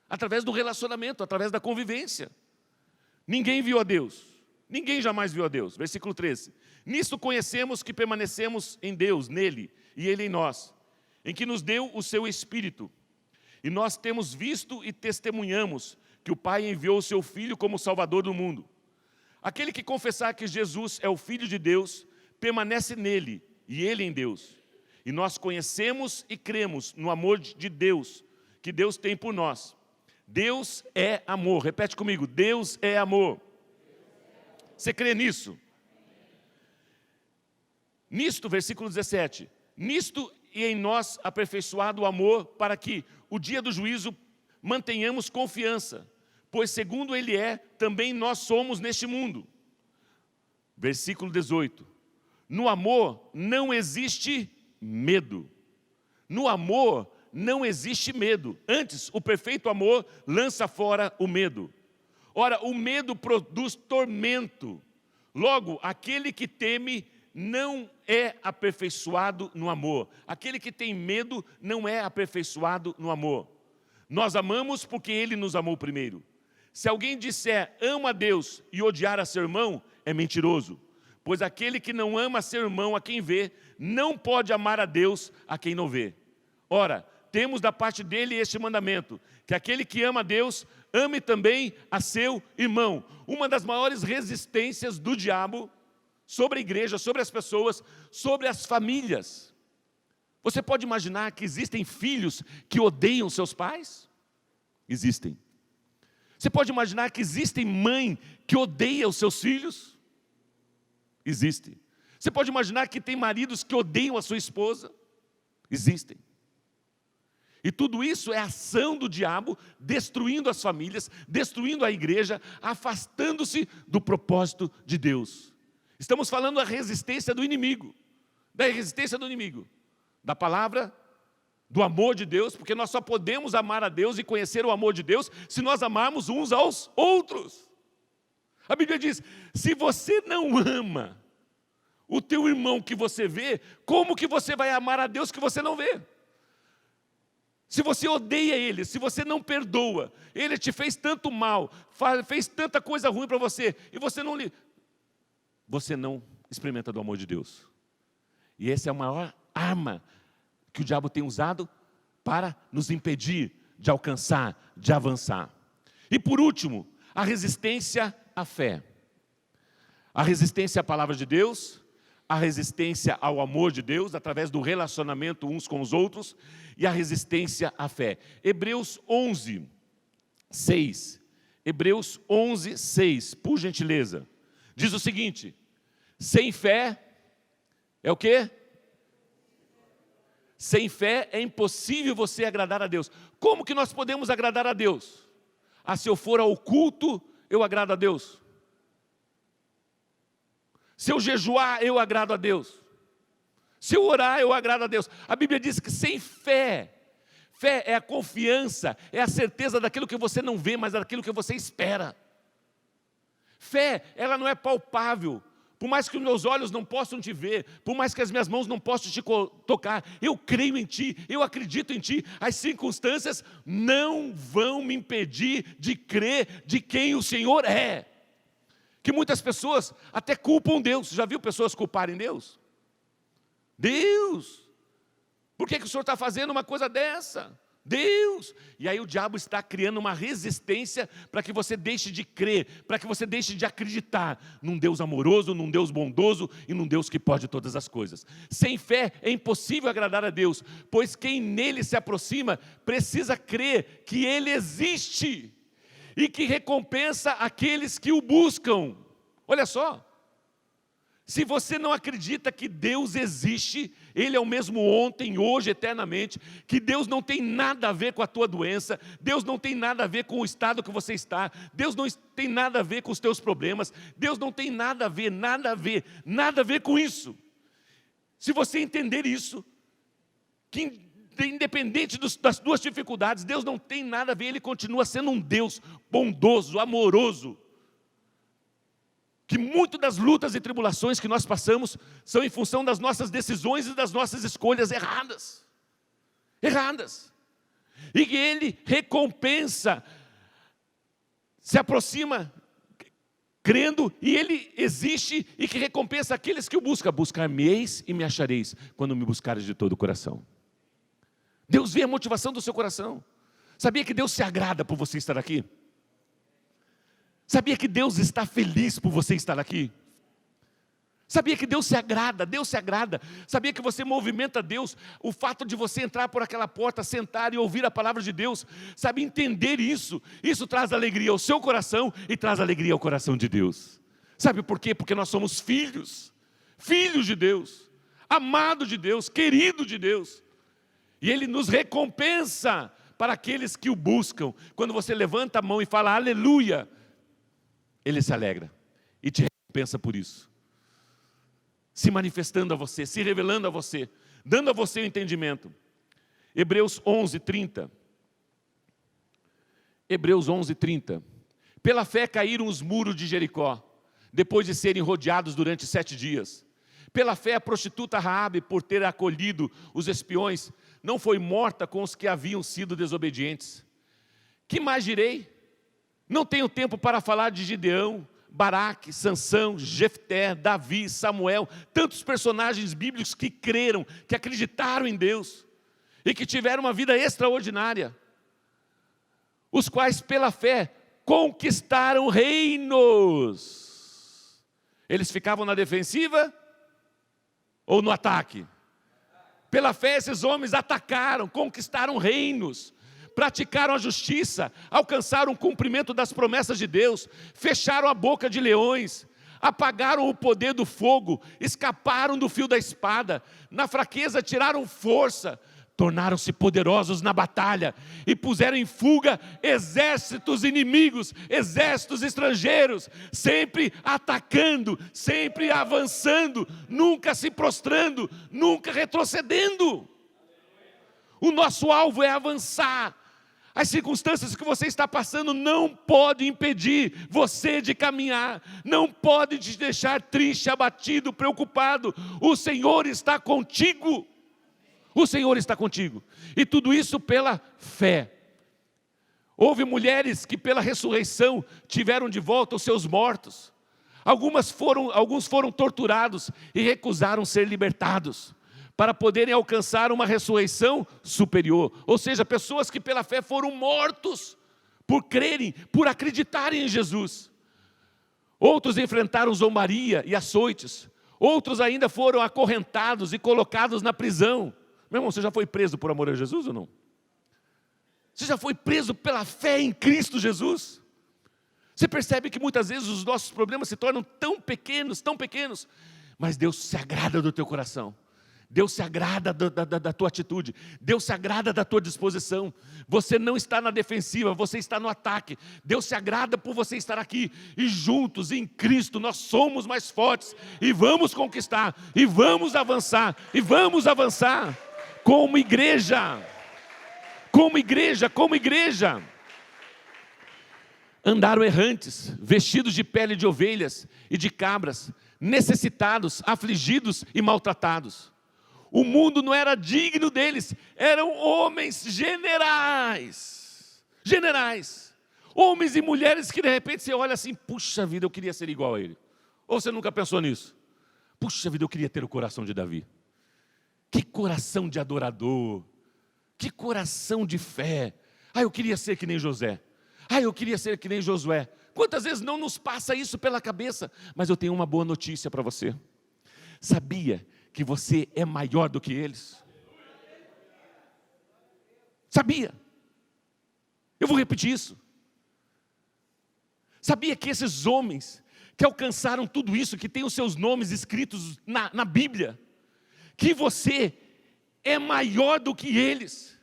através do relacionamento, através da convivência. Ninguém viu a Deus, ninguém jamais viu a Deus. Versículo 13. Nisto conhecemos que permanecemos em Deus, nele, e Ele em nós, em que nos deu o seu Espírito. E nós temos visto e testemunhamos que o Pai enviou o seu Filho como Salvador do mundo. Aquele que confessar que Jesus é o Filho de Deus, permanece nele, e Ele em Deus. E nós conhecemos e cremos no amor de Deus, que Deus tem por nós. Deus é amor. Repete comigo, Deus é amor. Você crê nisso? Nisto, versículo 17. Nisto e em nós aperfeiçoado o amor, para que o dia do juízo mantenhamos confiança. Pois segundo Ele é, também nós somos neste mundo. Versículo 18. No amor não existe medo. No amor não existe medo. Antes, o perfeito amor lança fora o medo. Ora, o medo produz tormento. Logo, aquele que teme não é aperfeiçoado no amor. Aquele que tem medo não é aperfeiçoado no amor. Nós amamos porque Ele nos amou primeiro. Se alguém disser ama a Deus e odiar a seu irmão, é mentiroso. Pois aquele que não ama seu irmão a quem vê, não pode amar a Deus a quem não vê. Ora, temos da parte dele este mandamento, que aquele que ama a Deus, ame também a seu irmão. Uma das maiores resistências do diabo sobre a igreja, sobre as pessoas, sobre as famílias. Você pode imaginar que existem filhos que odeiam seus pais? Existem. Você pode imaginar que existem mães que odeiam os seus filhos? Existem. Você pode imaginar que tem maridos que odeiam a sua esposa? Existem. E tudo isso é ação do diabo, destruindo as famílias, destruindo a igreja, afastando-se do propósito de Deus. Estamos falando da resistência do inimigo, da palavra, do amor de Deus, porque nós só podemos amar a Deus e conhecer o amor de Deus se nós amarmos uns aos outros. A Bíblia diz, se você não ama o teu irmão que você vê, como que você vai amar a Deus que você não vê? Se você odeia Ele, se você não perdoa, Ele te fez tanto mal, fez tanta coisa ruim para você, e você não experimenta do amor de Deus. E essa é a maior arma que o diabo tem usado para nos impedir de alcançar, de avançar. E por último, a resistência à fé. A resistência à palavra de Deus, a resistência ao amor de Deus, através do relacionamento uns com os outros, e a resistência à fé. Hebreus 11, 6. Hebreus 11, 6, por gentileza. Diz o seguinte: sem fé é o quê? Sem fé é impossível você agradar a Deus. Como que nós podemos agradar a Deus? Se eu for ao culto, eu agrado a Deus. Se eu jejuar, eu agrado a Deus. Se eu orar, eu agrado a Deus. A Bíblia diz que sem fé, fé é a confiança, é a certeza daquilo que você não vê, mas daquilo que você espera. Fé, ela não é palpável. Por mais que os meus olhos não possam te ver, por mais que as minhas mãos não possam te tocar, eu creio em ti, eu acredito em ti. As circunstâncias não vão me impedir de crer de quem o Senhor é. Que muitas pessoas até culpam Deus. Já viu pessoas culparem Deus? Deus, por que o Senhor está fazendo uma coisa dessa? Deus. E aí o diabo está criando uma resistência para que você deixe de crer, para que você deixe de acreditar num Deus amoroso, num Deus bondoso e num Deus que pode todas as coisas. Sem fé é impossível agradar a Deus, pois quem nele se aproxima precisa crer que ele existe e que recompensa aqueles que o buscam. Olha só, se você não acredita que Deus existe, Ele é o mesmo ontem, hoje, eternamente, que Deus não tem nada a ver com a tua doença, Deus não tem nada a ver com o estado que você está, Deus não tem nada a ver com os teus problemas, Deus não tem nada a ver com isso. Se você entender isso, que independente das duas dificuldades, Deus não tem nada a ver, Ele continua sendo um Deus bondoso, amoroso. Que muito das lutas e tribulações que nós passamos são em função das nossas decisões e das nossas escolhas erradas. E que Ele recompensa, se aproxima crendo, e Ele existe e que recompensa aqueles que o buscam. Buscar-me-eis e me achareis, quando me buscares de todo o coração. Deus vê a motivação do seu coração. Sabia que Deus se agrada por você estar aqui? Sabia que Deus está feliz por você estar aqui? Sabia que Deus se agrada, Sabia que você movimenta Deus, o fato de você entrar por aquela porta, sentar e ouvir a palavra de Deus, sabe, entender isso traz alegria ao seu coração e traz alegria ao coração de Deus. Sabe por quê? Porque nós somos filhos de Deus, amados de Deus, queridos de Deus, e Ele nos recompensa para aqueles que o buscam. Quando você levanta a mão e fala aleluia, Ele se alegra e te recompensa por isso, se manifestando a você, se revelando a você, dando a você o entendimento. Hebreus 11:30. Hebreus 11:30. Pela fé caíram os muros de Jericó, depois de serem rodeados durante 7 dias. Pela fé a prostituta Raabe, por ter acolhido os espiões, não foi morta com os que haviam sido desobedientes. Que mais direi? Não tenho tempo para falar de Gideão, Baraque, Sansão, Jefté, Davi, Samuel, tantos personagens bíblicos que creram, que acreditaram em Deus e que tiveram uma vida extraordinária, os quais pela fé conquistaram reinos. Eles ficavam na defensiva ou no ataque? Pela fé esses homens atacaram, conquistaram reinos, praticaram a justiça, alcançaram o cumprimento das promessas de Deus, fecharam a boca de leões, apagaram o poder do fogo, escaparam do fio da espada, na fraqueza tiraram força, tornaram-se poderosos na batalha e puseram em fuga exércitos inimigos, exércitos estrangeiros, sempre atacando, sempre avançando, nunca se prostrando, nunca retrocedendo. O nosso alvo é avançar. As circunstâncias que você está passando não podem impedir você de caminhar, não podem te deixar triste, abatido, preocupado. O Senhor está contigo. O Senhor está contigo. E tudo isso pela fé. Houve mulheres que pela ressurreição tiveram de volta os seus mortos. Alguns foram torturados e recusaram ser libertados, para poderem alcançar uma ressurreição superior. Ou seja, pessoas que pela fé foram mortos, por crerem, por acreditarem em Jesus. Outros enfrentaram zombaria e açoites. Outros ainda foram acorrentados e colocados na prisão. Meu irmão, você já foi preso por amor a Jesus ou não? Você já foi preso pela fé em Cristo Jesus? Você percebe que muitas vezes os nossos problemas se tornam tão pequenos, mas Deus se agrada do teu coração. Deus se agrada da tua atitude. Deus se agrada da tua disposição. Você não está na defensiva, você está no ataque. Deus se agrada por você estar aqui. E juntos, em Cristo, nós somos mais fortes. E vamos conquistar. E vamos avançar. E vamos avançar. Como igreja. Como igreja. Como igreja. Andaram errantes, vestidos de pele de ovelhas e de cabras, necessitados, afligidos e maltratados. O mundo não era digno deles, eram homens generais, homens e mulheres que de repente você olha assim, puxa vida, eu queria ser igual a ele. Ou você nunca pensou nisso? Puxa vida, eu queria ter o coração de Davi. Que coração de adorador, que coração de fé. Eu queria ser que nem José, eu queria ser que nem Josué. Quantas vezes não nos passa isso pela cabeça? Mas eu tenho uma boa notícia para você. Sabia que você é maior do que eles? Sabia? Eu vou repetir isso. Sabia que esses homens que alcançaram tudo isso, que tem os seus nomes escritos na Bíblia, que você é maior do que eles,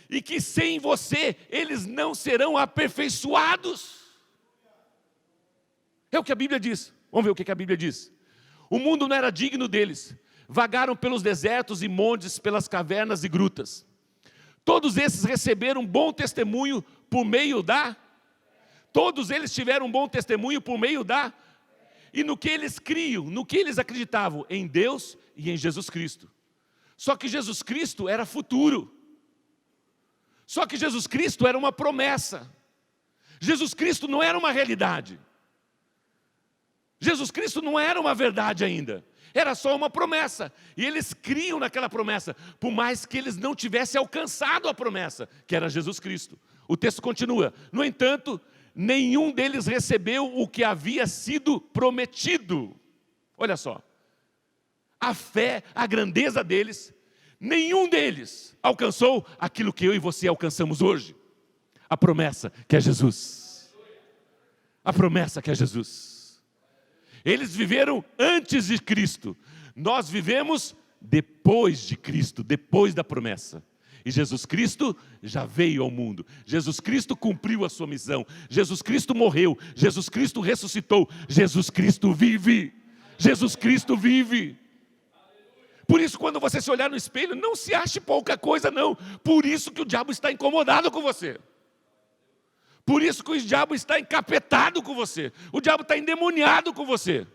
e que sem você eles não serão aperfeiçoados? É o que a Bíblia diz. Vamos ver o que a Bíblia diz. O mundo não era digno deles. Vagaram pelos desertos e montes, pelas cavernas e grutas. Todos esses receberam um bom testemunho por meio da... Todos eles tiveram um bom testemunho por meio da... E no que eles criam, no que eles acreditavam, em Deus e em Jesus Cristo. Só que Jesus Cristo era futuro. Só que Jesus Cristo era uma promessa. Jesus Cristo não era uma realidade. Jesus Cristo não era uma verdade ainda. Era só uma promessa, e eles criam naquela promessa, por mais que eles não tivessem alcançado a promessa, que era Jesus Cristo. O texto continua, no entanto, nenhum deles recebeu o que havia sido prometido. Olha só, a fé, a grandeza deles, nenhum deles alcançou aquilo que eu e você alcançamos hoje. A promessa que é Jesus. A promessa que é Jesus. Eles viveram antes de Cristo, nós vivemos depois de Cristo, depois da promessa. E Jesus Cristo já veio ao mundo, Jesus Cristo cumpriu a sua missão, Jesus Cristo morreu, Jesus Cristo ressuscitou, Jesus Cristo vive, Jesus Cristo vive. Por isso, quando você se olhar no espelho, não se ache pouca coisa não, por isso que o diabo está incomodado com você. Por isso que o diabo está encapetado com você. O diabo está endemoniado com você.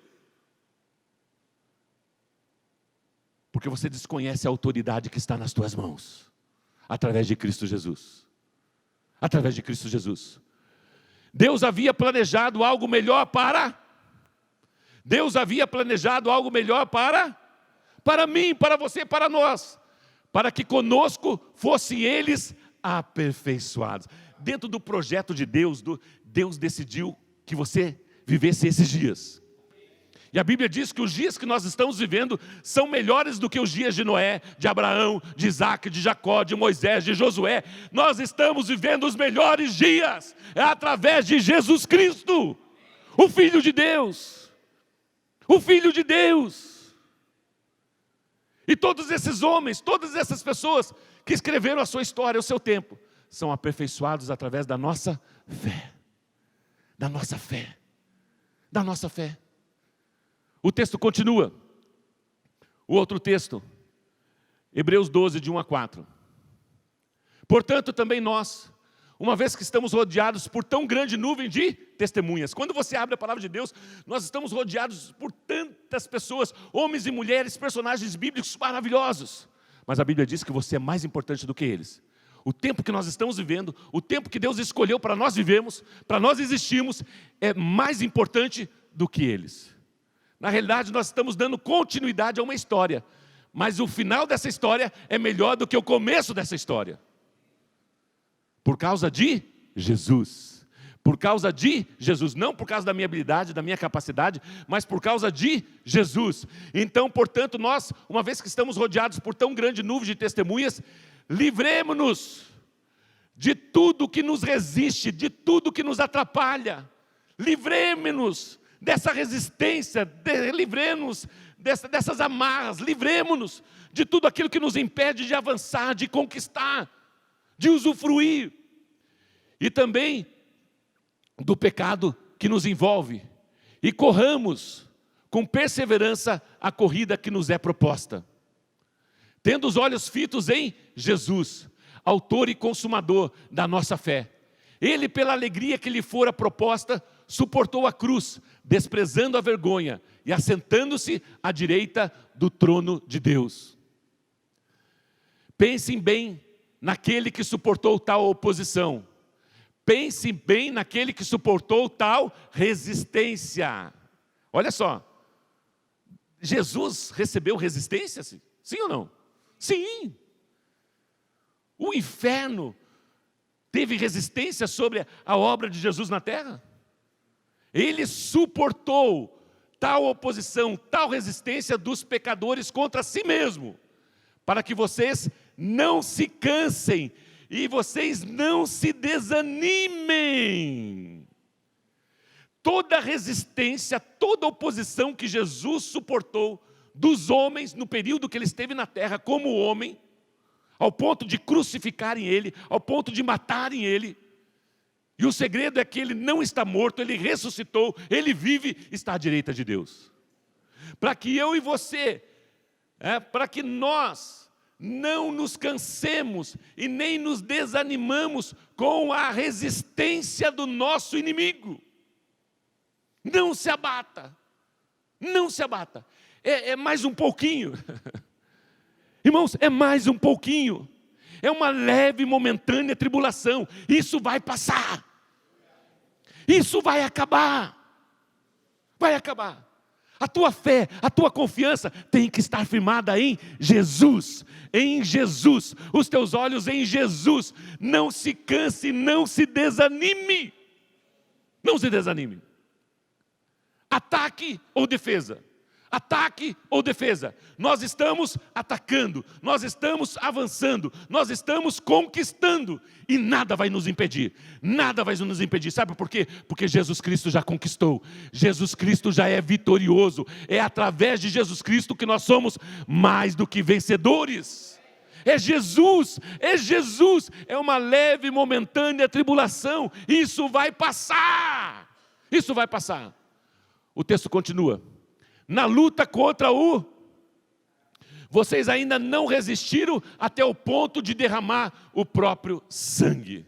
Porque você desconhece a autoridade que está nas tuas mãos. Através de Cristo Jesus. Através de Cristo Jesus. Deus havia planejado algo melhor para... Deus havia planejado algo melhor para mim, para você, para nós. Para que conosco fossem eles aperfeiçoados. Dentro do projeto de Deus, Deus decidiu que você vivesse esses dias. E a Bíblia diz que os dias que nós estamos vivendo são melhores do que os dias de Noé, de Abraão, de Isaac, de Jacó, de Moisés, de Josué. Nós estamos vivendo os melhores dias, é através de Jesus Cristo, o Filho de Deus. O Filho de Deus. E todos esses homens, todas essas pessoas que escreveram a sua história, o seu tempo, são aperfeiçoados através da nossa fé. Da nossa fé. Da nossa fé. O texto continua. O outro texto, Hebreus 12, de 1 a 4. Portanto, também nós, uma vez que estamos rodeados por tão grande nuvem de testemunhas. Quando você abre a palavra de Deus, nós estamos rodeados por tantas pessoas, homens e mulheres, personagens bíblicos maravilhosos. Mas a Bíblia diz que você é mais importante do que eles. O tempo que nós estamos vivendo, o tempo que Deus escolheu para nós vivermos, para nós existirmos, é mais importante do que eles. Na realidade, nós estamos dando continuidade a uma história, mas o final dessa história é melhor do que o começo dessa história. Por causa de Jesus. Por causa de Jesus, não por causa da minha habilidade, da minha capacidade, mas por causa de Jesus. Então, portanto, nós, uma vez que estamos rodeados por tão grande nuvem de testemunhas, livremo-nos de tudo que nos resiste, de tudo que nos atrapalha. Livremos-nos dessa resistência, livremos-nos dessas amarras, livremos-nos de tudo aquilo que nos impede de avançar, de conquistar, de usufruir. E também do pecado que nos envolve. E corramos com perseverança a corrida que nos é proposta. Tendo os olhos fitos em Jesus, autor e consumador da nossa fé. Ele, pela alegria que lhe fora proposta, suportou a cruz, desprezando a vergonha e assentando-se à direita do trono de Deus. Pensem bem naquele que suportou tal oposição. Pensem bem naquele que suportou tal resistência. Olha só, Jesus recebeu resistência? Sim ou não? Sim. O inferno teve resistência sobre a obra de Jesus na terra? Ele suportou tal oposição, tal resistência dos pecadores contra si mesmo, para que vocês não se cansem e vocês não se desanimem. Toda resistência, toda oposição que Jesus suportou dos homens no período que ele esteve na terra como homem, ao ponto de crucificarem ele, ao ponto de matarem ele. E o segredo é que ele não está morto, ele ressuscitou, ele vive, está à direita de Deus. Para que eu e você, para que nós não nos cansemos e nem nos desanimamos com a resistência do nosso inimigo. Não se abata, não se abata. É mais um pouquinho. Irmãos, é mais um pouquinho. É uma leve, momentânea tribulação. Isso vai passar. Isso vai acabar. Vai acabar. A tua fé, a tua confiança tem que estar firmada em Jesus. Em Jesus. Os teus olhos em Jesus. Não se canse, não se desanime. Não se desanime. Ataque ou defesa. Ataque ou defesa, nós estamos atacando, nós estamos avançando, nós estamos conquistando e nada vai nos impedir, nada vai nos impedir, sabe por quê? Porque Jesus Cristo já conquistou, Jesus Cristo já é vitorioso, é através de Jesus Cristo que nós somos mais do que vencedores. É Jesus, é uma leve momentânea tribulação, isso vai passar, isso vai passar. O texto continua. Na luta contra vocês ainda não resistiram até o ponto de derramar o próprio sangue.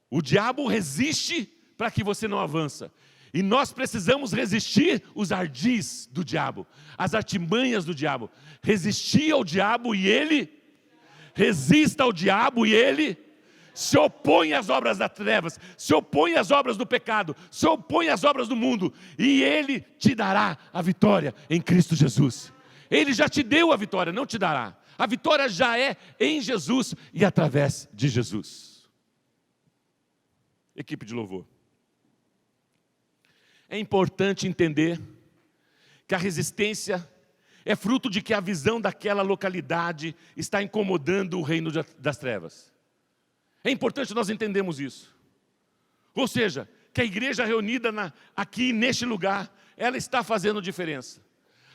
O diabo resiste para que você não avança. E nós precisamos resistir os ardis do diabo, as artimanhas do diabo. Resistir ao diabo e ele, resista ao diabo e ele se opõe às obras das trevas, se opõe às obras do pecado, se opõe às obras do mundo, e Ele te dará a vitória em Cristo Jesus. Ele já te deu a vitória, não te dará. A vitória já é em Jesus e através de Jesus. Equipe de louvor. É importante entender que a resistência é fruto de que a visão daquela localidade está incomodando o reino das trevas. É importante nós entendermos isso. Ou seja, que a igreja reunida aqui neste lugar, ela está fazendo diferença.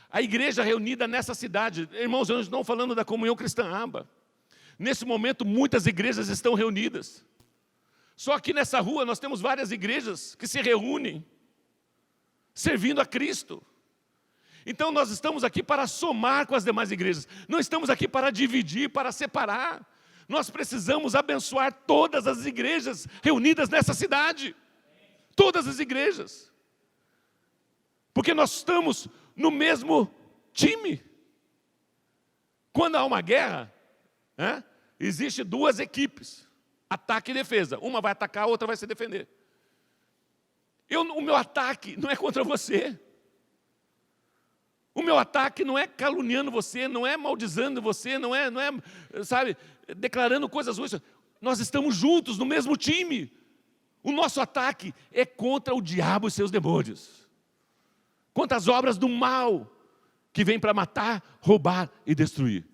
A igreja reunida nessa cidade, irmãos, eu não estou falando da comunhão cristã Aba. Nesse momento, muitas igrejas estão reunidas. Só aqui nessa rua nós temos várias igrejas que se reúnem, servindo a Cristo. Então nós estamos aqui para somar com as demais igrejas. Não estamos aqui para dividir, para separar. Nós precisamos abençoar todas as igrejas reunidas nessa cidade. Todas as igrejas. Porque nós estamos no mesmo time. Quando há uma guerra, existe duas equipes. Ataque e defesa. Uma vai atacar, a outra vai se defender. O meu ataque não é contra você. O meu ataque não é caluniando você, não é maldizendo você, não é, sabe, declarando coisas ruins. Nós estamos juntos no mesmo time. O nosso ataque é contra o diabo e seus demônios, contra as obras do mal que vêm para matar, roubar e destruir.